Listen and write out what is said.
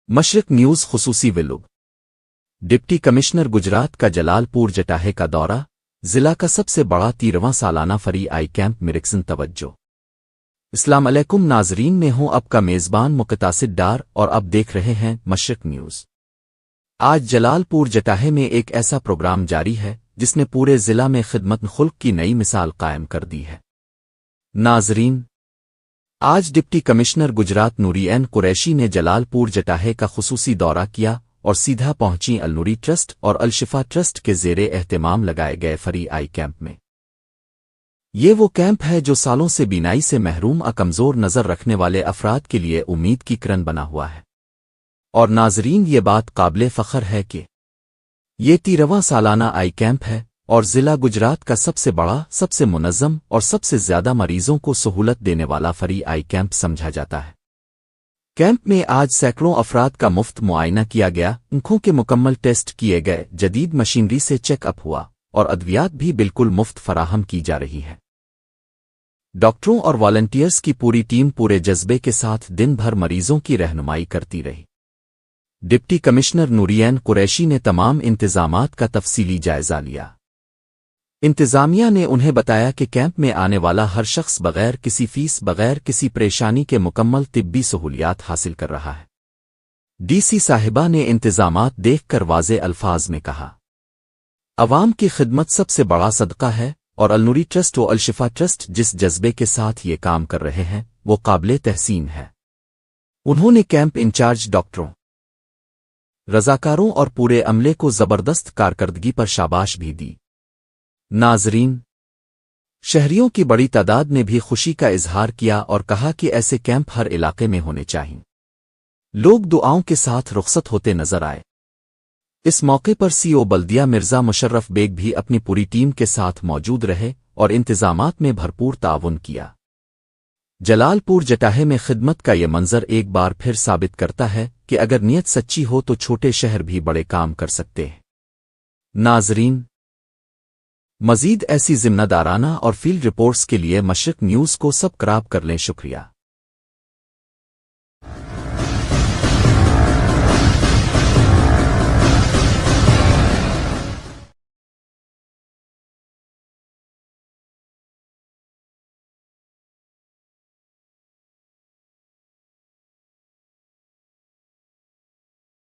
مشرق نیوز خصوصی ویلوگ deputy commissioner Gujarat کا جلال پور جٹاہے کا دورہ، ضلع کا سب سے بڑا 13واں سالانہ فری آئی کیمپ مرکزن توجہ۔ السلام علیکم ناظرین، میں ہوں اب کا میزبان مقتصد ڈار اور اب دیکھ رہے ہیں مشرق نیوز۔ آج جلال پور جٹاہے میں ایک ایسا پروگرام جاری ہے جس نے پورے ضلع میں خدمت خلق کی نئی مثال قائم کر دی ہے۔ ناظرین، آج ڈپٹی کمشنر گجرات نوری این قریشی نے جلال پور جٹاہے کا خصوصی دورہ کیا اور سیدھا پہنچی النوری ٹرسٹ اور الشفا ٹرسٹ کے زیر اہتمام لگائے گئے فری آئی کیمپ میں۔ یہ وہ کیمپ ہے جو سالوں سے بینائی سے محروم کمزور نظر رکھنے والے افراد کے لیے امید کی کرن بنا ہوا ہے۔ اور ناظرین، یہ بات قابل فخر ہے کہ یہ 13واں سالانہ آئی کیمپ ہے اور ضلع گجرات کا سب سے بڑا، سب سے منظم اور سب سے زیادہ مریضوں کو سہولت دینے والا فری آئی کیمپ سمجھا جاتا ہے۔ کیمپ میں آج سینکڑوں افراد کا مفت معائنہ کیا گیا، آنکھوں کے مکمل ٹیسٹ کیے گئے، جدید مشینری سے چیک اپ ہوا اور ادویات بھی بالکل مفت فراہم کی جا رہی ہے۔ ڈاکٹروں اور والنٹیئرز کی پوری ٹیم پورے جذبے کے ساتھ دن بھر مریضوں کی رہنمائی کرتی رہی۔ ڈپٹی کمشنر نوری این قریشی نے تمام انتظامات کا تفصیلی جائزہ لیا۔ انتظامیہ نے انہیں بتایا کہ کیمپ میں آنے والا ہر شخص بغیر کسی فیس، بغیر کسی پریشانی کے مکمل طبی سہولیات حاصل کر رہا ہے۔ ڈی سی صاحبہ نے انتظامات دیکھ کر واضح الفاظ میں کہا، عوام کی خدمت سب سے بڑا صدقہ ہے اور النوری ٹرسٹ و الشفا ٹرسٹ جس جذبے کے ساتھ یہ کام کر رہے ہیں وہ قابل تحسین ہے۔ انہوں نے کیمپ انچارج ڈاکٹروں، رضاکاروں اور پورے عملے کو زبردست کارکردگی پر شاباش بھی دی۔ ناظرین، شہریوں کی بڑی تعداد نے بھی خوشی کا اظہار کیا اور کہا کہ ایسے کیمپ ہر علاقے میں ہونے چاہئیں۔ لوگ دعاؤں کے ساتھ رخصت ہوتے نظر آئے۔ اس موقع پر سی او بلدیہ مرزا مشرف بیگ بھی اپنی پوری ٹیم کے ساتھ موجود رہے اور انتظامات میں بھرپور تعاون کیا۔ جلال پور جٹاہے میں خدمت کا یہ منظر ایک بار پھر ثابت کرتا ہے کہ اگر نیت سچی ہو تو چھوٹے شہر بھی بڑے کام کر سکتے ہیں۔ ناظرین، مزید ایسی ذمہ دارانہ اور فیلڈ رپورٹس کے لیے مشرق نیوز کو سبسکرائب کر لیں۔ شکریہ۔